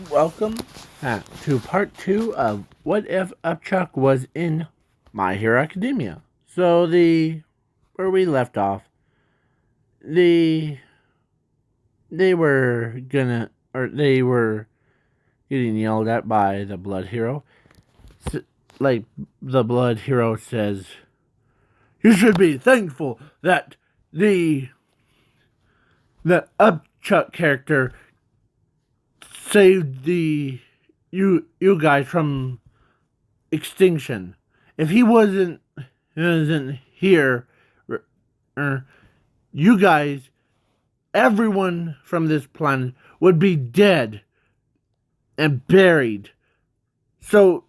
Welcome to part 2 of What If Upchuck Was in My Hero Academia. So where we left off, the they were they were getting yelled at by the Blood Hero. Like the Blood Hero says, "You should be thankful that the Upchuck character saved you guys from extinction. If he wasn't here, you guys, everyone from this planet would be dead and buried. So,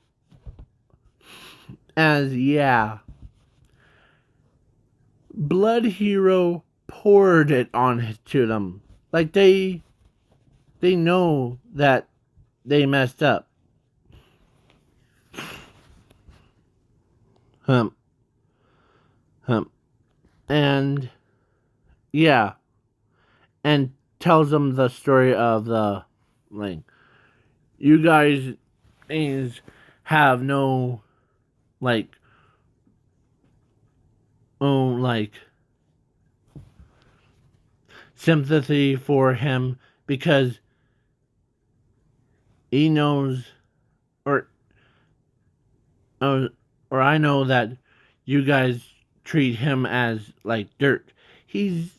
Blood Hero poured it on to them. Like they know that they messed up. Hum. And yeah, and tells them the story of the like you guys have no like like sympathy for him because he knows or or I know that you guys treat him as like dirt. He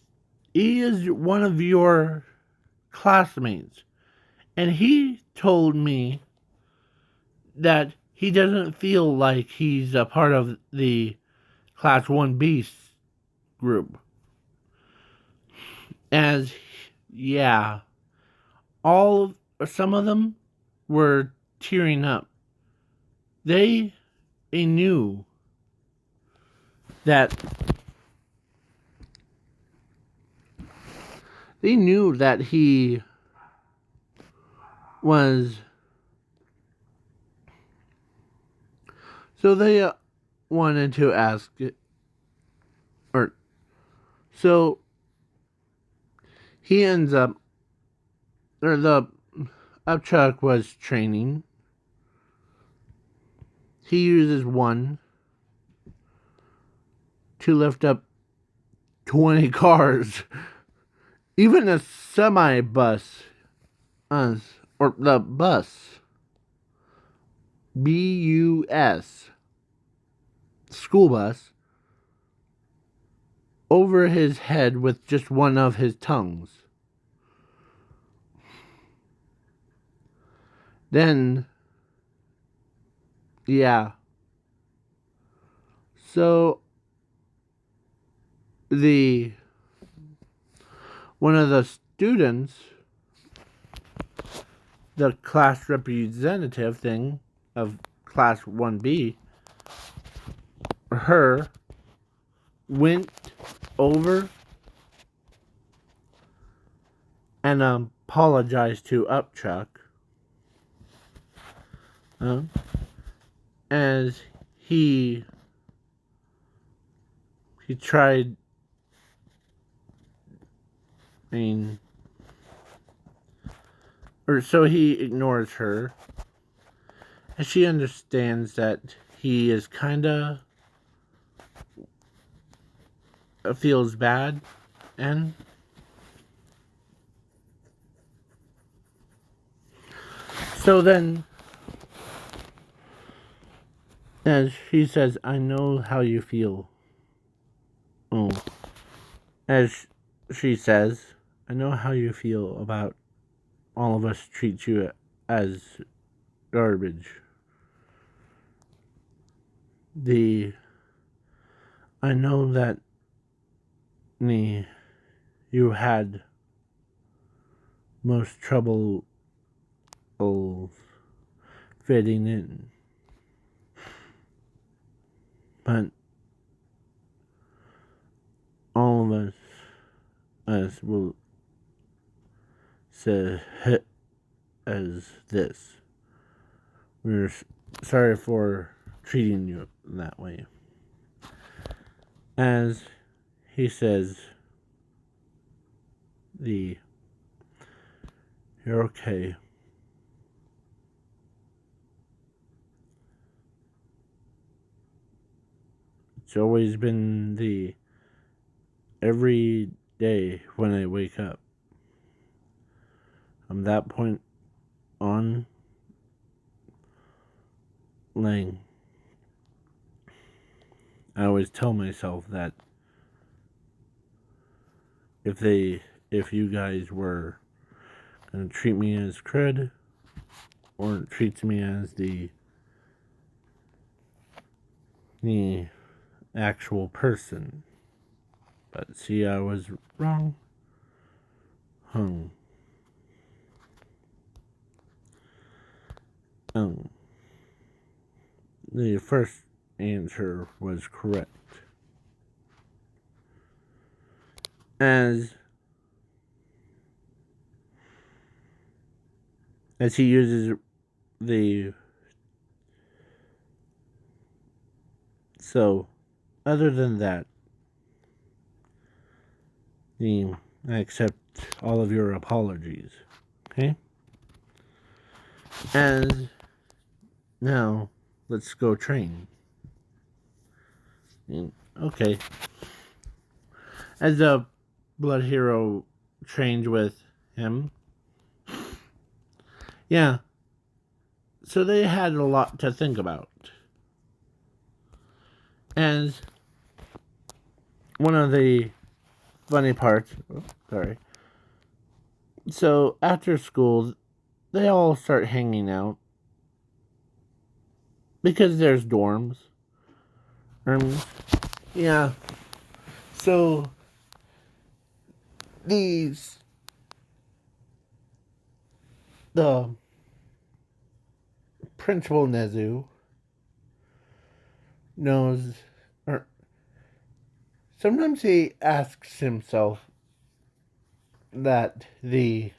is one of your classmates, and he told me that he doesn't feel like he's a part of the Class 1B group. As yeah, some of them were tearing up. They knew that he was. So they wanted to ask, or so he ends up, or the upchuck was training. He uses one to lift up 20 cars, even a semi bus, or the bus, BUS, school bus, over his head with just one of his tongues. Then, yeah. So, one of the students, the class representative thing of Class 1B, her went over and apologized to Upchuck as he tried. So he ignores her, and she understands that he is kinda feels bad, and so then, as she says, "I know how you feel." Oh, as she says, "I know how you feel about all of us treat you as garbage. I know that you had most trouble fitting in, but all of us will say as this. We're sorry for treating you that way." As he says, You're okay. It's always been the every day when I wake up. From that point on, Lang, I always tell myself that if you guys were gonna treat me as crud or treat me as the actual person, but see, I was wrong. Hung. Um, the first answer was correct. As he uses the so other than that, I accept all of your apologies. Okay? And now let's go train. Okay. As a blood hero trained with him. Yeah. So they had a lot to think about. And one of the funny parts, sorry. So after school, they all start hanging out because there's dorms. Yeah. So these the Principal Nezu knows, or sometimes he asks himself that he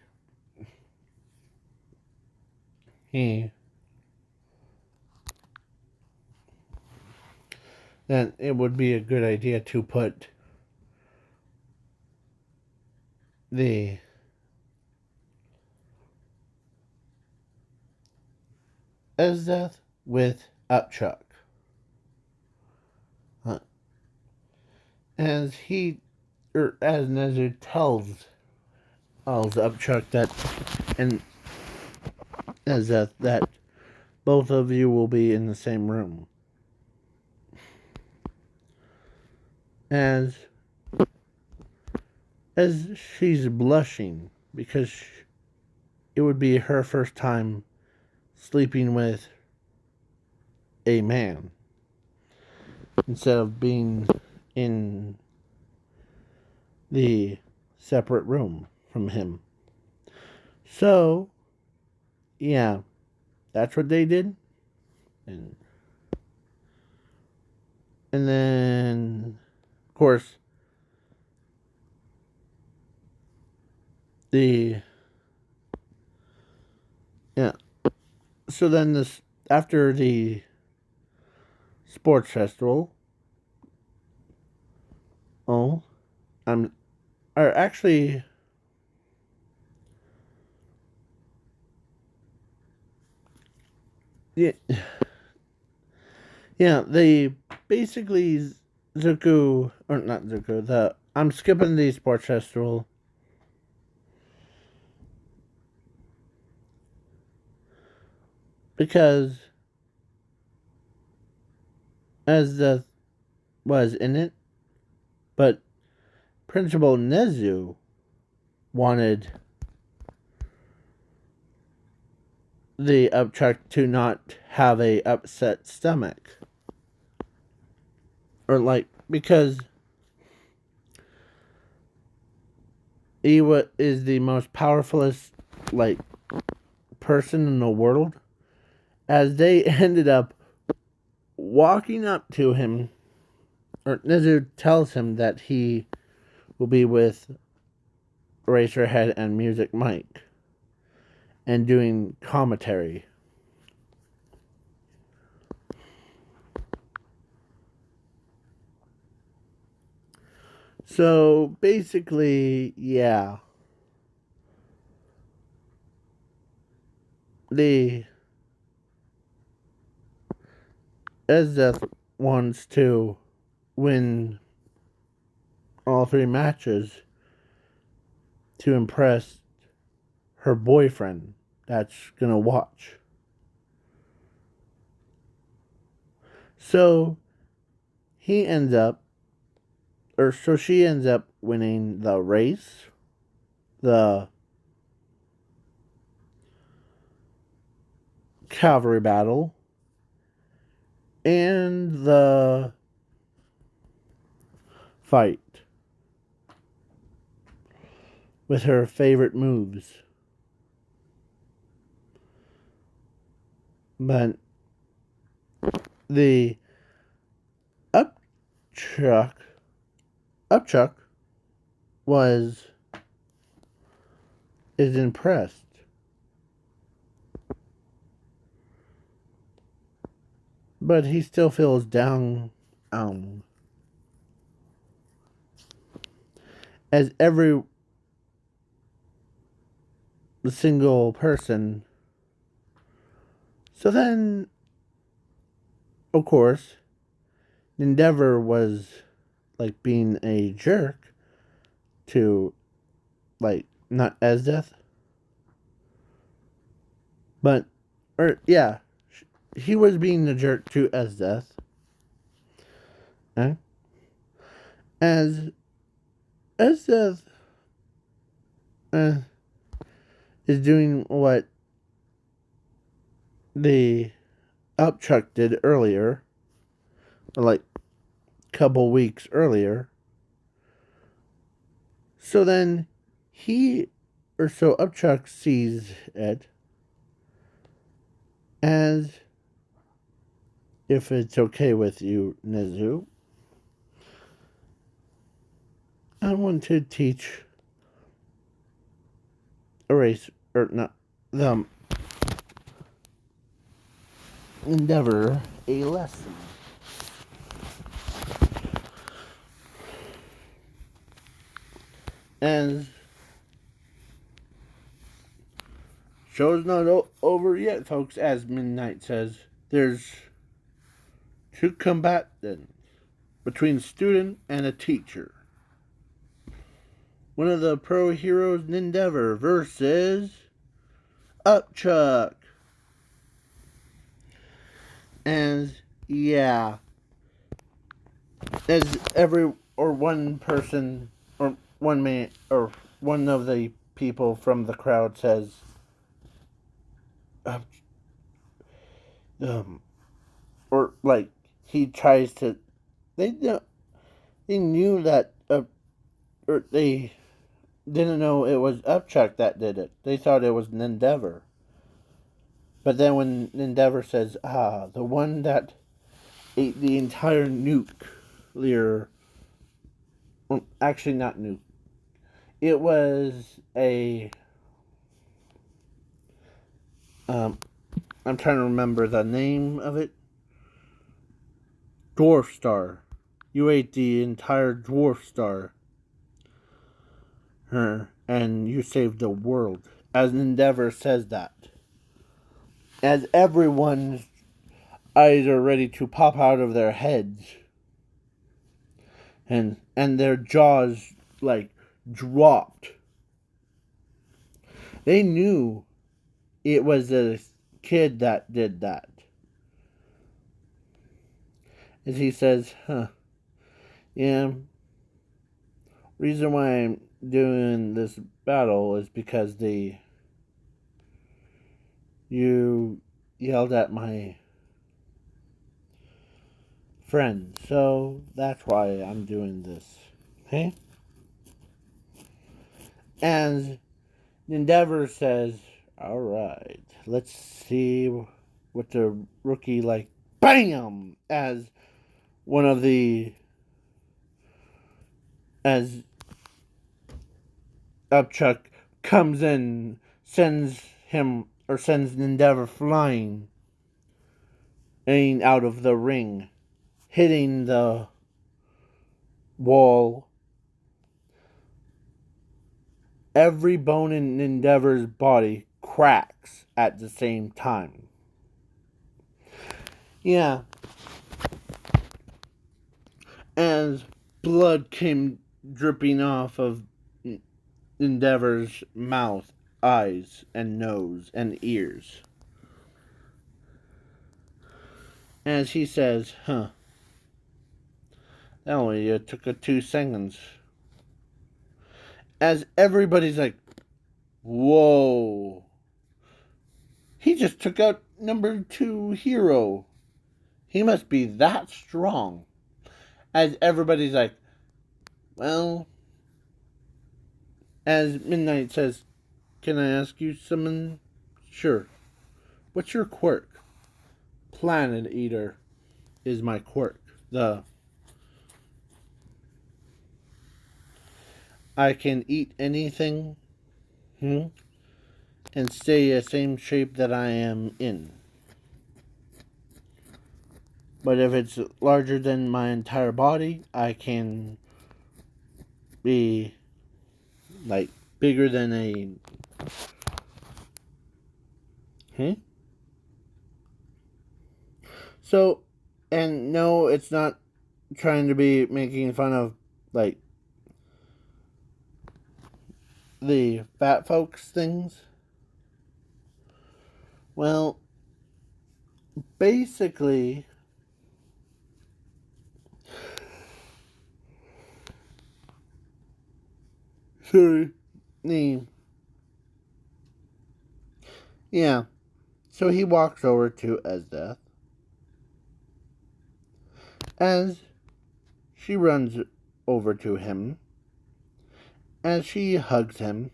that it would be a good idea to put the Ezdeth with upchuck. As as Nezu tells upchuck that, and Ezdeth, that both of you will be in the same room. As she's blushing because it would be her first time sleeping with a man instead of being in the separate room from him. So, yeah, that's what they did. And then, of course, yeah. So then after the sports festival, or actually, yeah, they basically Zuko, or not Zuko, I'm skipping the sports festival because as was in it, but Principal Nezu wanted the upchuck to not have a upset stomach, or because he is the most powerfulest person in the world. As they ended up walking up to him, or Nezu tells him that he will be with Eraserhead and Music Mike and doing commentary. So basically, yeah. the Esdeath wants to win all 3 matches to impress her boyfriend that's gonna watch. So he ends up, or so she ends up winning the race, the cavalry battle, and the fight with her favorite moves. But the upchuck was is impressed. But he still feels down as every single person. So then, of course, Endeavor was like being a jerk to, like, not Esdeath, but, or yeah, he was being a jerk to Esdeath. Eh? As Esdeath is doing what the upchuck did earlier, or like a couple weeks earlier. So then so upchuck sees it as, if it's okay with you, Nizu, I want to teach a race, or not, the Endeavor a lesson. And show's not over yet, folks. As Midnight says, there's 2 combatants between a student and a teacher. One of the pro heroes in Endeavor versus upchuck. And yeah, as one person, or one man, or one of the people from the crowd says, or like he tries to, they knew that, or they didn't know it was upchuck that did it. They thought it was an Endeavor. But then when Endeavor says, the one that ate the entire nuclear, well, actually not nuke, it was a, I'm trying to remember the name of it, dwarf star. You ate the entire dwarf star. And you saved the world. As Endeavor says that. As everyone's eyes are ready to pop out of their heads. And their jaws, like, dropped. They knew it was a kid that did that. As he says, yeah, reason why I'm doing this battle is because you yelled at my friend, so that's why I'm doing this. Okay? And Endeavor says, alright, let's see what the rookie, like, BAM! As upchuck comes in, sends Endeavor flying out of the ring, hitting the wall. Every bone in Endeavor's body cracks at the same time. Yeah. As blood came dripping off of Endeavor's mouth, eyes, and nose, and ears. As he says, that only took 2 seconds. As everybody's like, whoa. He just took out number 2 hero. He must be that strong. As everybody's like, well, as Midnight says, can I ask you something? Sure. What's your quirk? Planet Eater is my quirk. I can eat anything and stay the same shape that I am in. But if it's larger than my entire body, I can be like bigger than a So, and no, it's not trying to be making fun of like the fat folks things. Well, basically, so he walks over to Esdeath as she runs over to him, as she hugs him.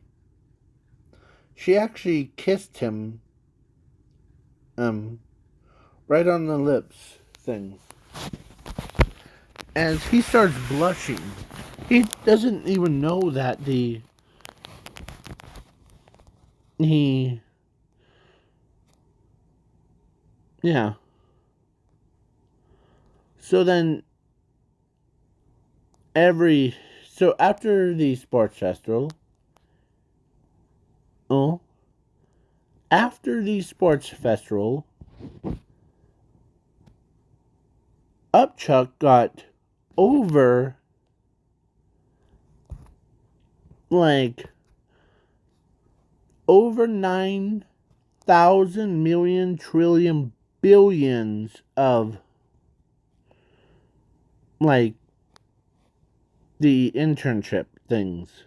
She actually kissed him right on the lips thing. As he starts blushing. He doesn't even know that So then after the sports festival, upchuck got over over 9,000 million trillion billions of the internship things.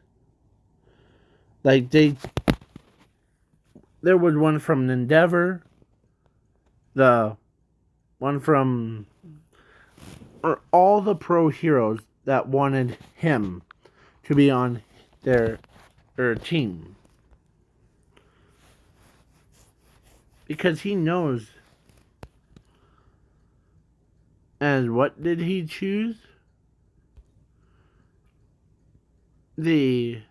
There was one from Endeavor, the one from all the pro heroes that wanted him to be on their team. Because he knows. And what did he choose? He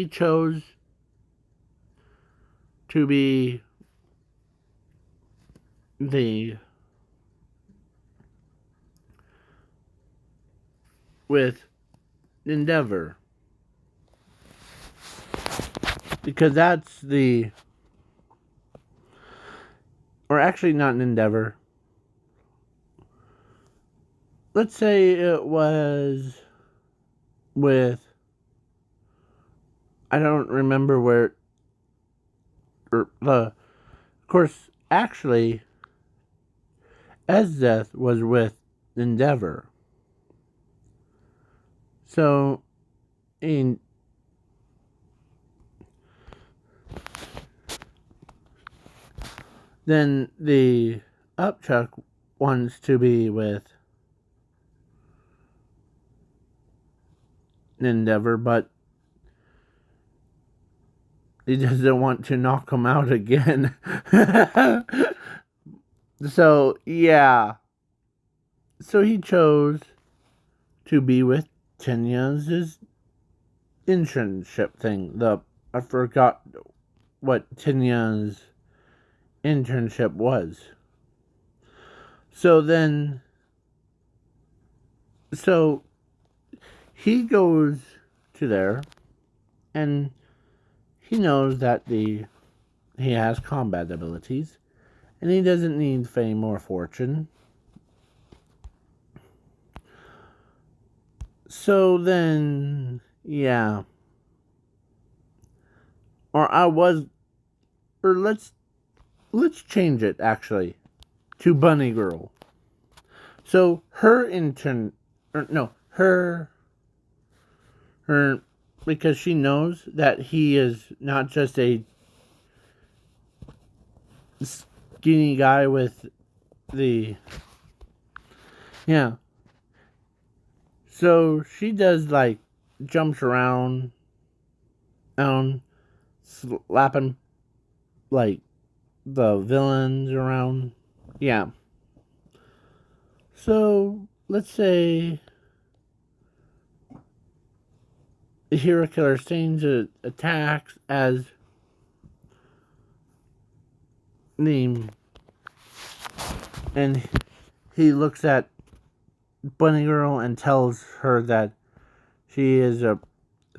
chose to be with Endeavor. Because that's or actually not an Endeavor. Let's say it was with, I don't remember where, of course, actually, Esdeath was with Endeavor. So, then the upchuck wants to be with Endeavor, but he doesn't want to knock him out again. So, yeah. So he chose to be with Tinya's internship thing. I forgot what Tinya's internship was. So he goes to there, and he knows that the he has combat abilities, and he doesn't need fame or fortune. So then, yeah. Or I was, or let's change it actually to Bunny Girl. So her intern, or no, her, because she knows that he is not just a skinny guy with the, yeah. So she does like jumps around, slapping like the villains around. Yeah. So let's say the hero killer Stains attacks as the, and he looks at Bunny Girl and tells her that she is a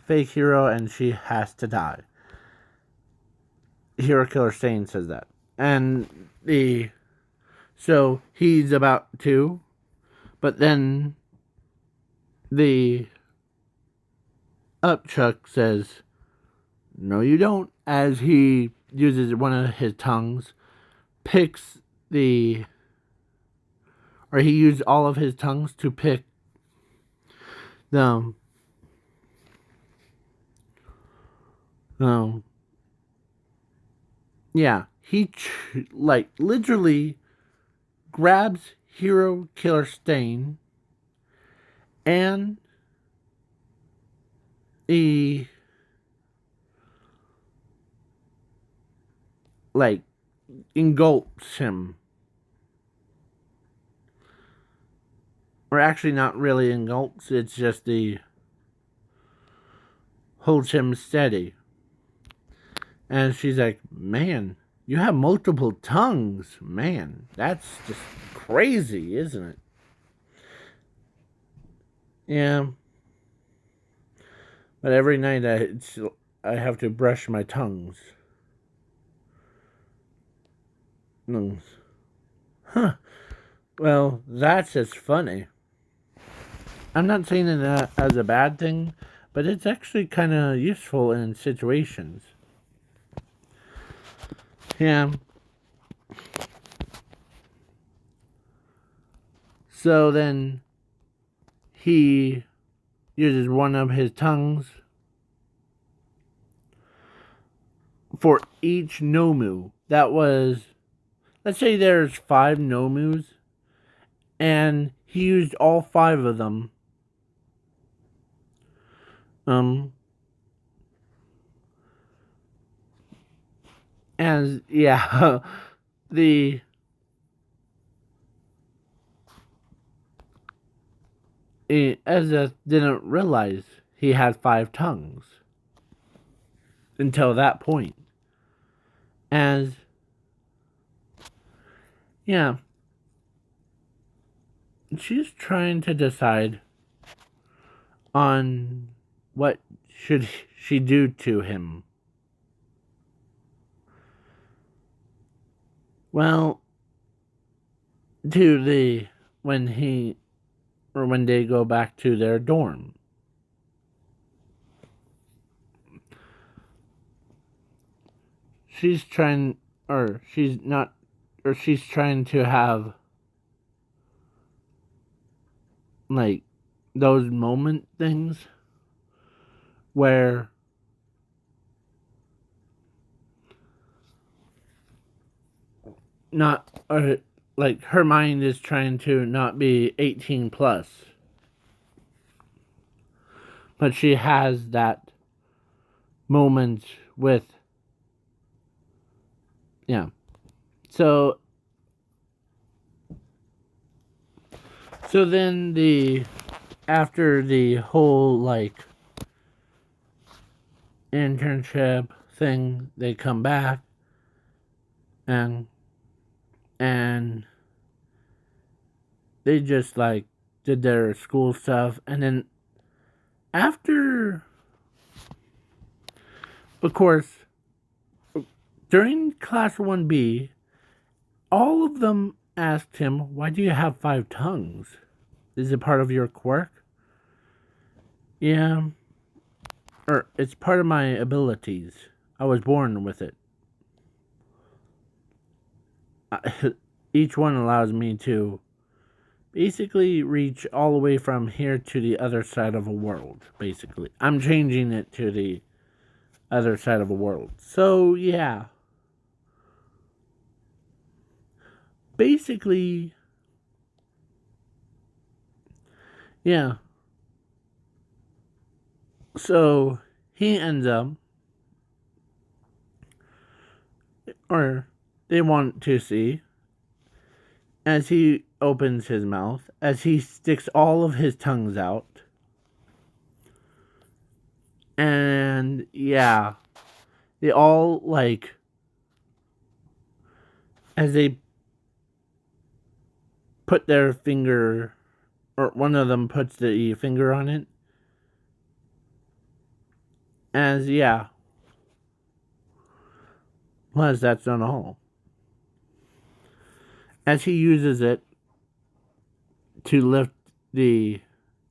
fake hero and she has to die. Hero killer Stain says that, and so he's about to, but then the upchuck says, "No, you don't." As he uses one of his tongues, picks the, or he used all of his tongues to pick the, um, yeah, he like literally grabs hero killer Stain and he like engulfs him. Or actually not really engulfs, it's just the holds him steady. And she's like, "Man, you have multiple tongues. Man, that's just crazy, isn't it?" Yeah. But every night I have to brush my tongues. Huh. Well, that's just funny. I'm not saying it as a bad thing, but it's actually kind of useful in situations. Yeah. So then he uses one of his tongues for each Nomu. That was, let's say there's 5 Nomus, and he used all 5 of them. As yeah, the Ezra didn't realize he had 5 tongues until that point. As yeah, she's trying to decide on what should she do to him. Well, to the when he or when they go back to their dorm. She's trying, or she's not, or she's trying to have like those moment things where not, or like her mind is trying to not be 18 plus, but she has that moment with, yeah. So then after the whole like internship thing, they come back and and they just like did their school stuff, and then after, of course, During Class 1B, all of them asked him, "Why do you have 5 tongues? Is it part of your quirk?" Yeah, or it's part of my abilities. I was born with it. Each one allows me to basically reach all the way from here to the other side of a world. Basically, I'm changing it to the other side of a world. So, yeah. Basically, yeah. So, he ends up, or they want to see, as he opens his mouth, as he sticks all of his tongues out. And, yeah. They all, like, as they put their finger, or one of them puts the finger on it, as, yeah. Plus, that's not all. As he uses it to lift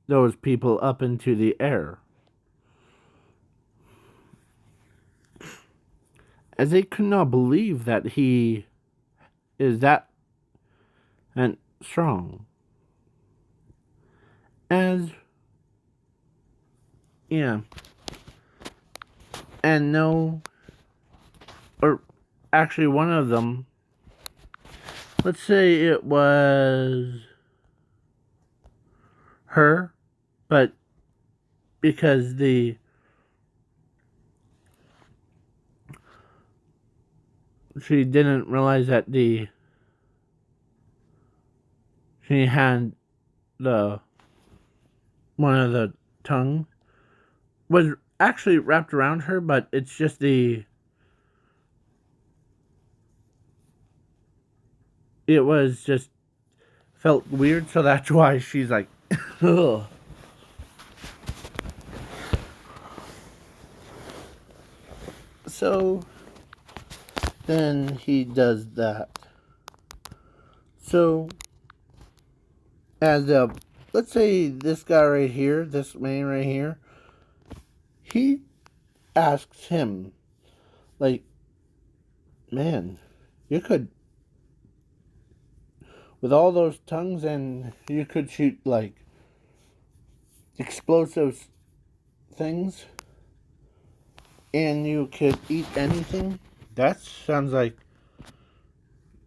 those people up into the air, as they could not believe that he is that and strong. As, yeah, and no, or actually one of them, let's say it was her, but because she didn't realize that she had the one of the tongue was actually wrapped around her, but it's just it was just felt weird, so that's why she's like, ugh. So then he does that. So as let's say this guy right here, this man right here, he asks him, like, man, you could, with all those tongues, and you could shoot like explosive things, and you could eat anything. That sounds like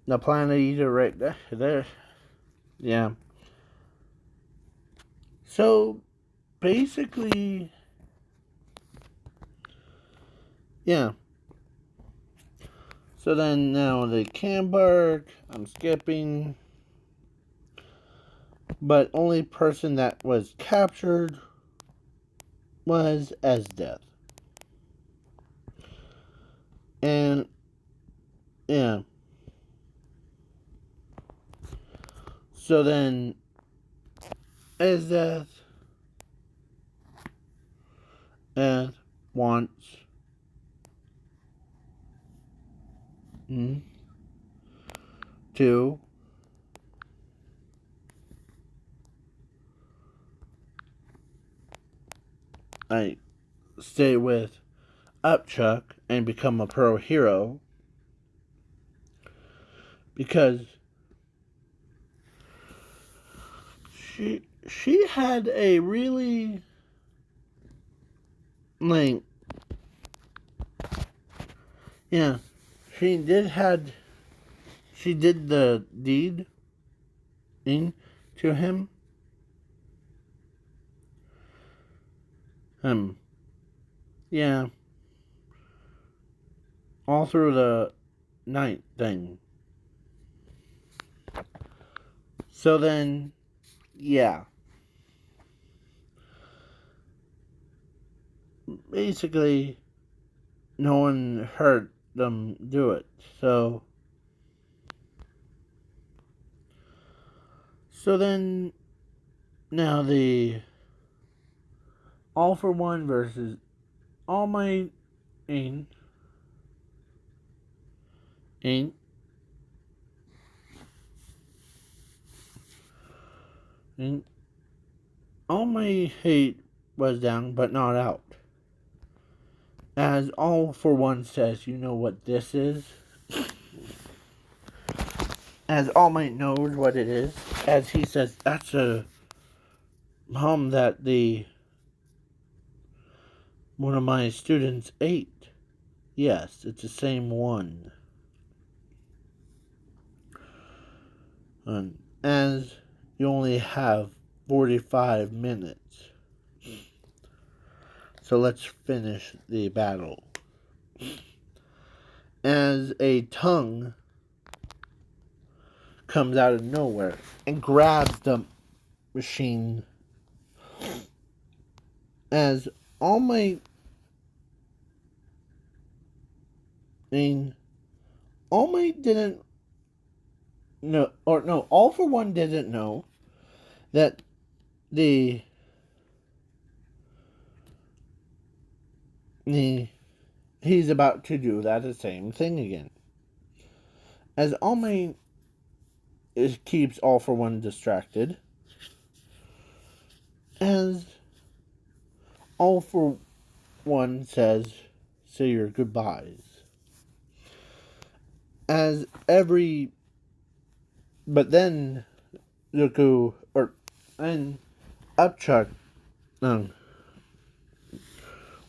the planet eater right there. Yeah. So basically, yeah. So then now the Camberg, I'm skipping, but only person that was captured was Esdeath. And yeah. So then Esdeath wants to like stay with upchuck and become a pro hero because she had a really like yeah she did the deed in to him yeah all through the night thing. So then yeah, basically no one heard them do it. So then now the All for One versus All Might in And And all my hate was down, but not out. As All for One says, you know what this is? As All Might knows what it is. As he says, that's a hum that one of my students ate. Yes, it's the same one. And as you only have 45 minutes. So let's finish the battle. As a tongue comes out of nowhere and grabs the machine, as All Might All Might didn't know, or no, All for One didn't know that he's about to do that the same thing again. As All Might keeps All for One distracted, as All for One says, say your goodbyes. But then Zuko and upchuck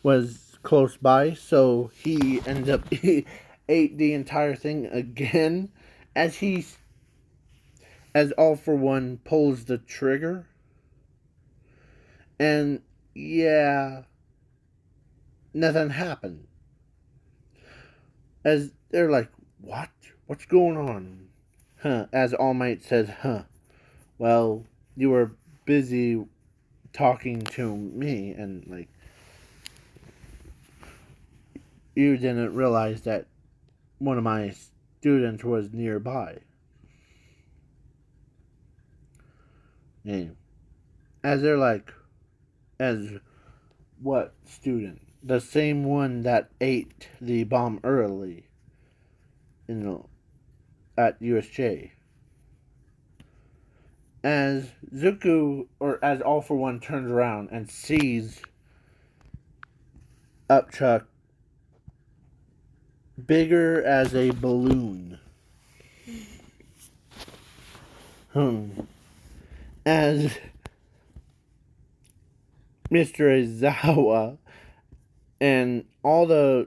was close by, so he ended up he ate the entire thing again as All for One pulls the trigger. And yeah, nothing happened. As they're like, what? What's going on? As All Might says, well, you were busy talking to me, and like, you didn't realize that one of my students was nearby. And as they're like, as what student? The same one that ate the bomb early, at USJ. As Zuko, or as All for One turns around and sees upchuck bigger as a balloon. As Mr. Aizawa and all the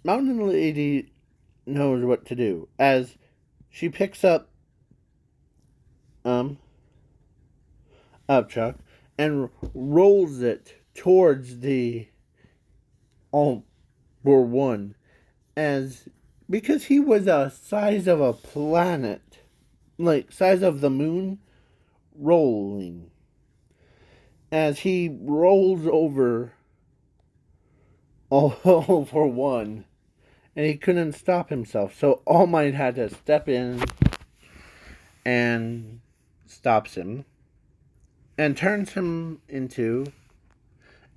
Mountain Lady knows what to do. As she picks up upchuck and rolls it towards the All for One, as because he was the size of a planet, like size of the moon, rolling. As he rolls over All for One, and he couldn't stop himself, so All Might had to step in and stops him and turns him into,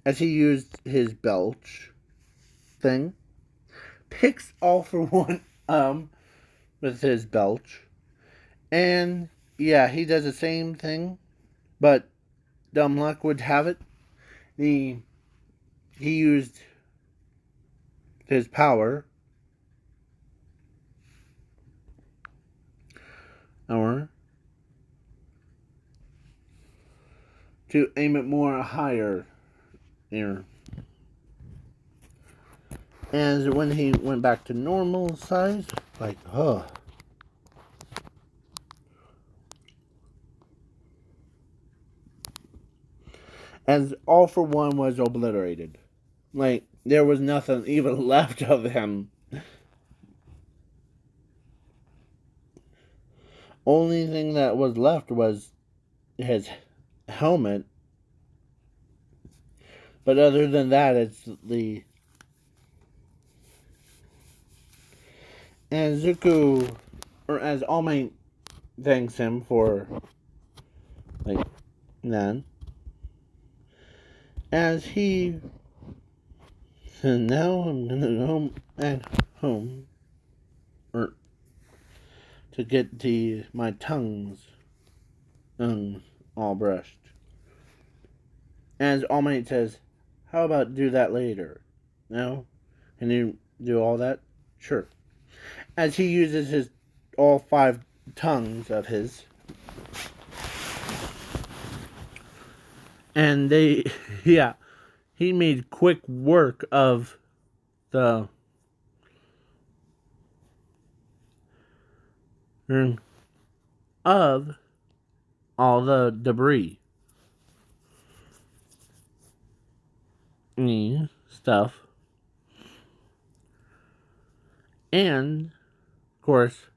as he used his belch thing, picks All for One with his belch, and yeah, he does the same thing, but dumb luck would have it, he used his power to aim it more higher here. As when he went back to normal size, like, as All for One was obliterated. Like, there was nothing even left of him. Only thing that was left was his helmet. But other than that, it's the... And Zuko, or as All Might thanks him for, that. As he And now I'm gonna go at home or to get my tongues all brushed. As All Might says, how about do that later? No? Can you do all that? Sure. As he uses his all 5 tongues of his. And yeah, he made quick work of the of all the debris stuff. And of course,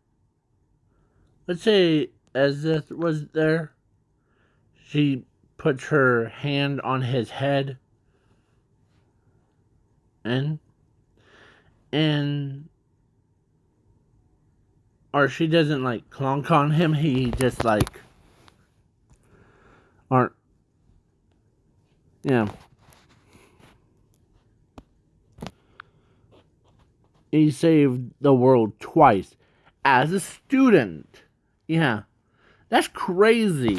let's say Ezeth was there. She puts her hand on his head and or she doesn't like clonk on him, he just like or yeah. He saved the world twice as a student. Yeah. That's crazy.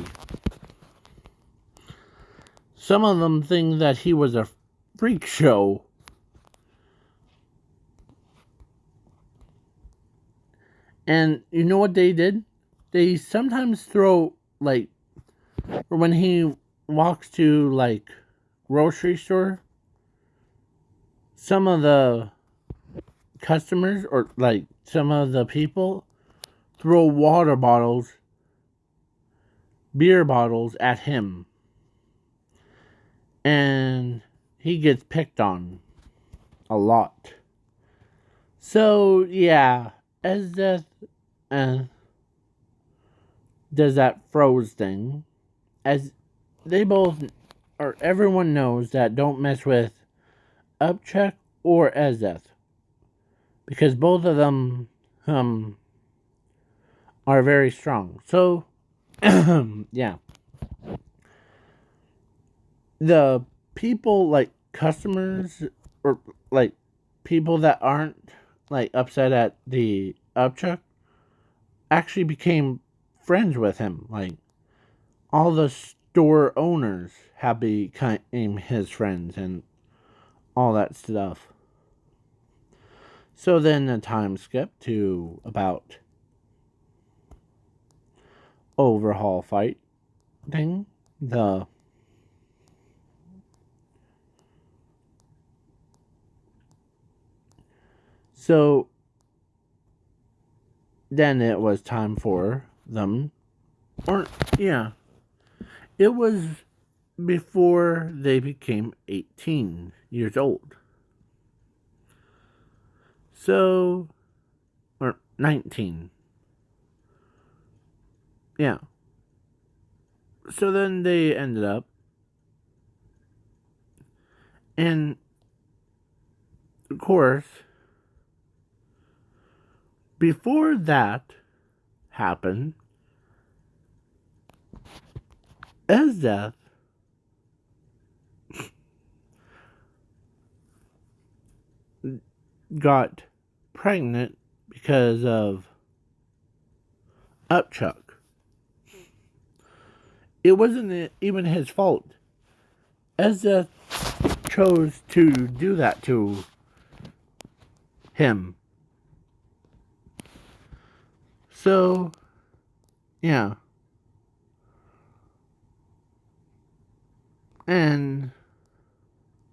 Some of them think that he was a freak show. And you know what they did? They sometimes throw, like, when he walks to, like, grocery store, some of the customers, or, like, some of the people, throw water bottles, beer bottles at him. And he gets picked on a lot. So, yeah, as Death does that froze thing, as they both, or everyone knows that don't mess with upchuck or Ezeth, because both of them are very strong. So yeah, the people, like customers or like people that aren't like upset at the upchuck actually became friends with him. Like all the store owners have become his friends and all that stuff. So then the time skip to about overhaul fight thing. So then it was time for them, or yeah, it was before they became 18 years old. So, or 19. Yeah. So then they ended up, and of course, before that happened, Esdeath got pregnant because of upchuck. It wasn't even his fault. Esdeath chose to do that to him. So, yeah. And,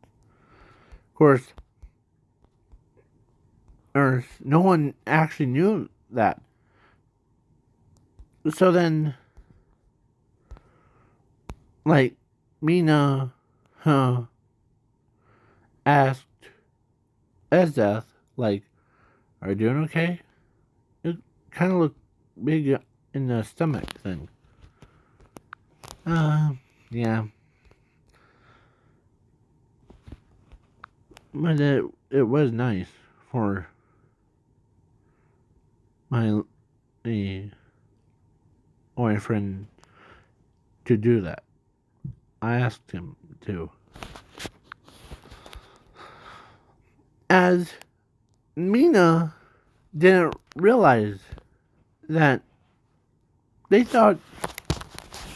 of course, no one actually knew that. So then, like, Mina asked Esdeath, like, are you doing okay? It kind of looked big in the stomach thing. Yeah. But it was nice for my boyfriend to do that. I asked him to. as Mina didn't realize that they thought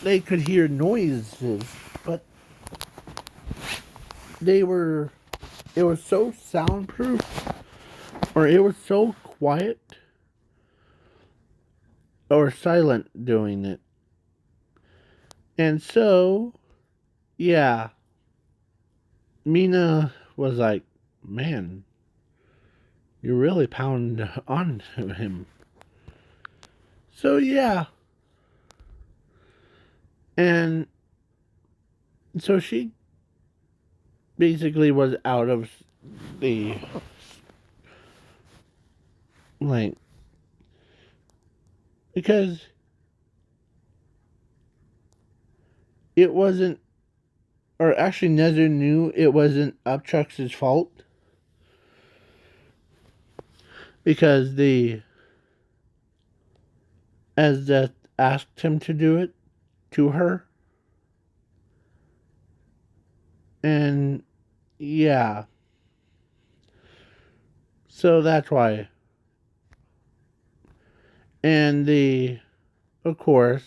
they could hear noises, but it was so soundproof, or it was so quiet or silent doing it. And so, yeah, Mina was like, man, you really pound on him. So, yeah. And so she basically was out of the, like, because it wasn't, or actually Nezu knew it wasn't Upchuck's fault, because as Death asked him to do it to her. And yeah, so that's why. And of course,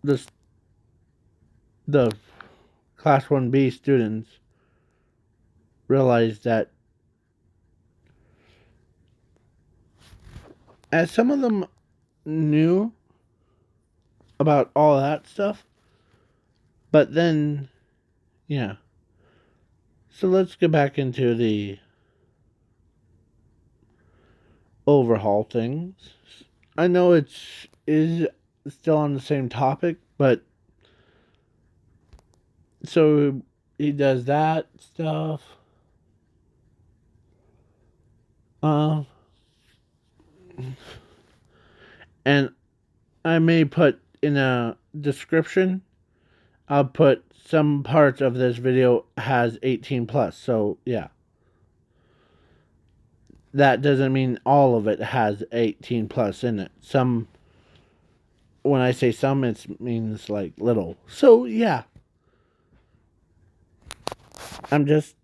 the the Class 1B students realized that, as some of them knew about all that stuff, but then, yeah. So let's get back into the overhaul things. I know is still on the same topic, but so he does that stuff. And I may put in a description, I'll put some parts of this video has 18 plus. So yeah, that doesn't mean all of it has 18 plus in it. Some, when I say some, it means like little. So yeah, I'm just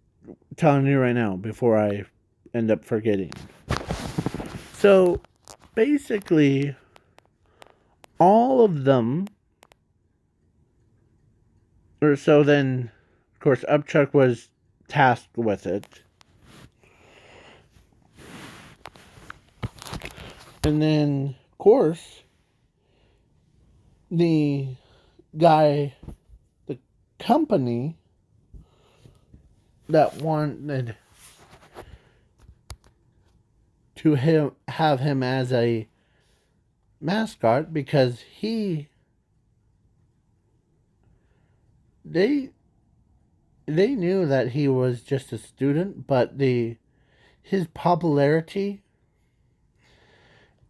telling you right now before I end up forgetting. So basically, all of them, or so then, of course, Upchuck was tasked with it. And then, of course, the guy, the company that wanted to have him as a mascot, because they knew that he was just a student, but his popularity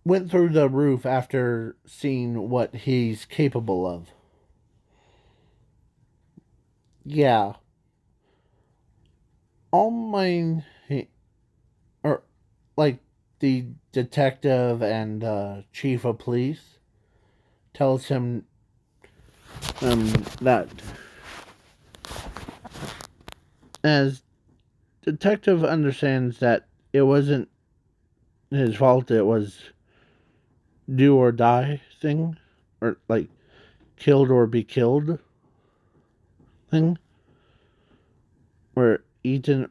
went through the roof after seeing what he's capable of. Yeah. All mine, or like the detective and chief of police tells him that, as detective understands that it wasn't his fault, it was do or die thing, or like killed or be killed thing, or eaten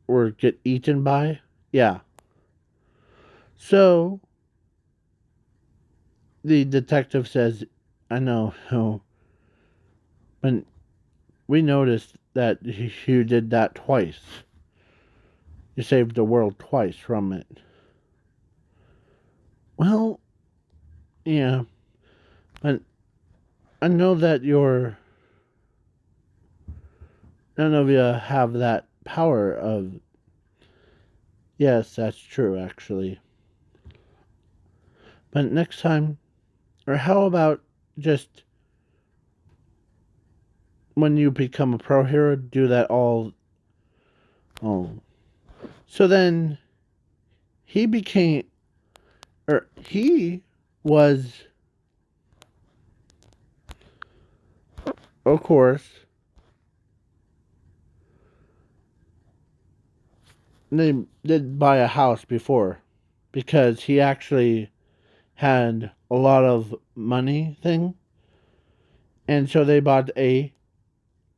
or get eaten by. Yeah. So the detective says, I know, but we noticed that you did that twice. You saved the world twice from it. Well, yeah, but I know that none of you have that power of. Yes, that's true, actually. But next time, or how about just when you become a pro hero, do that all. Oh. So then he became, or he was, of course, they did buy a house before because he actually had a lot of money thing. And so they bought a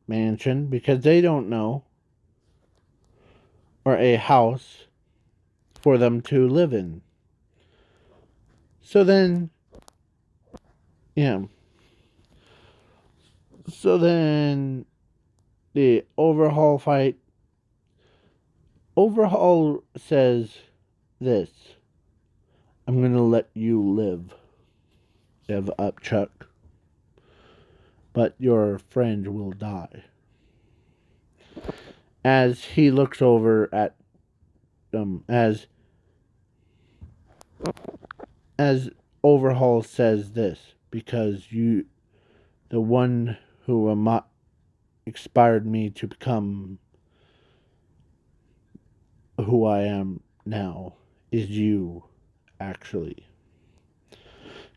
mansion because they don't know, or a house for them to live in. So then, yeah. So then the overhaul fight. Overhaul says this: I'm gonna let you live, upchuck, but your friend will die. As he looks over at as Overhaul says this, because you, the one who inspired me to become who I am now, is you, actually.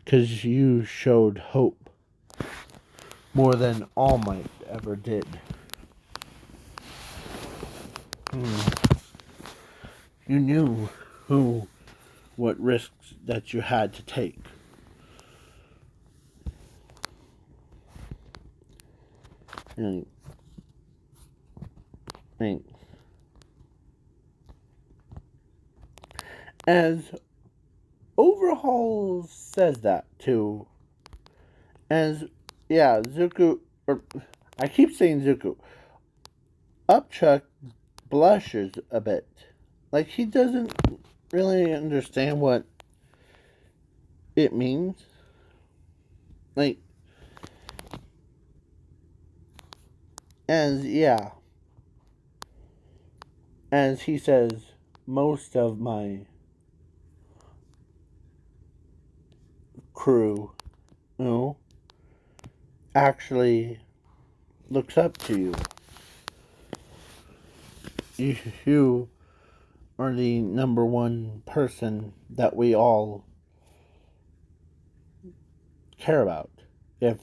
Because you showed hope more than All Might ever did. You knew what risks that you had to take. And, as Overhaul says that too, as Zuko, or I keep saying Zuko, Upchuck blushes a bit, like he doesn't really understand what it means. Like, as as he says, most of my crew, actually looks up to you. You are the number one person that we all care about. If,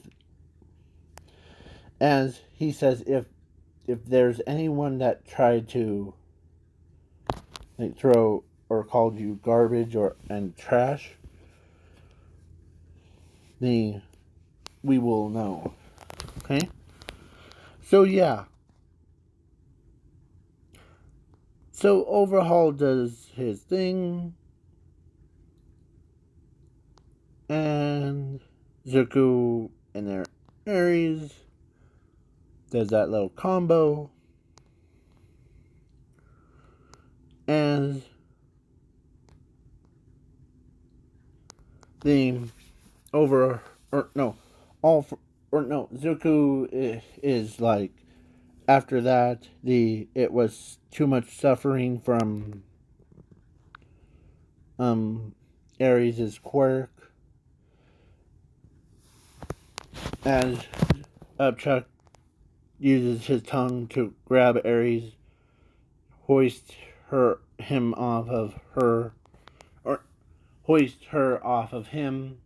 as he says, if there's anyone that tried to throw or called you garbage and trash, we will know. Okay? So yeah. So Overhaul does his thing, and Zuko and their Aries does that little combo, and the Zuko is like, after that, it was too much suffering from Aries' quirk, as Upchuck uses his tongue to grab Aries, hoist him off of her, or hoist her off of him,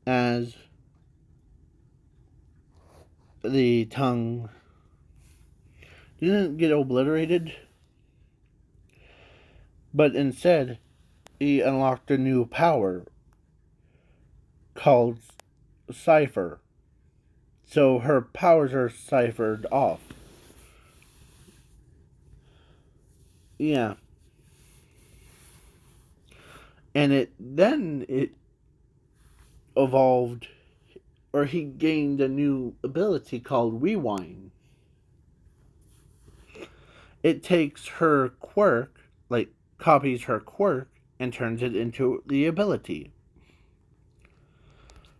as the tongue didn't get obliterated, but instead he unlocked a new power called Cipher. So her powers are ciphered off. Yeah. And it evolved, or he gained a new ability called Rewind. It takes her quirk, like copies her quirk, and turns it into the ability.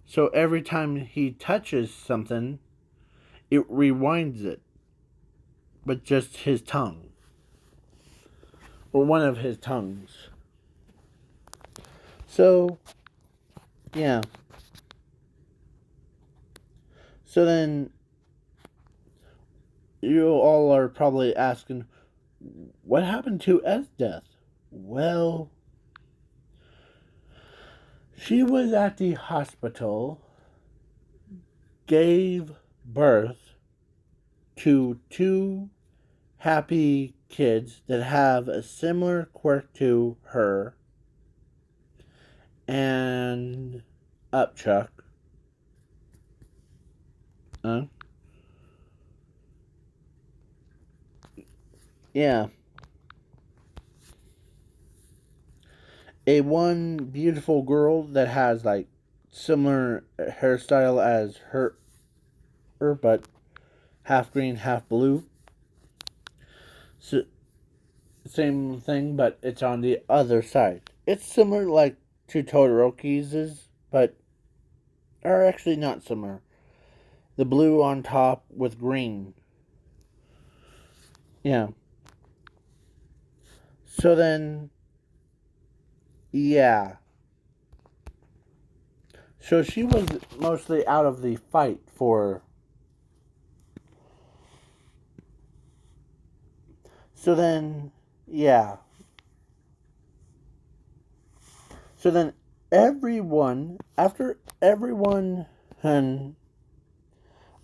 So every time he touches something, it rewinds it, but just his tongue, or one of his tongues. So, yeah. So then, you all are probably asking, what happened to Esdeath? Well, she was at the hospital, gave birth to two happy kids that have a similar quirk to her and upchuck. Yeah. A one beautiful girl that has like similar hairstyle as her but half green, half blue. So, same thing, but it's on the other side. It's similar like to Todoroki's, but are actually not similar. The blue on top with green. Yeah. So then, yeah. So she was mostly out of the fight for. So then, yeah. So then, everyone, or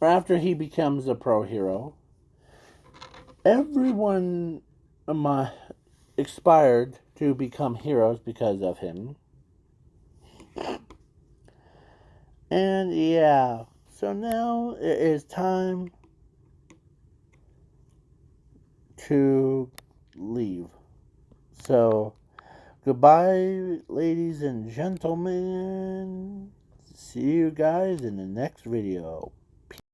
after he becomes a pro hero, everyone expired to become heroes because of him. And yeah, so now it is time to leave. So, goodbye, ladies and gentlemen. See you guys in the next video.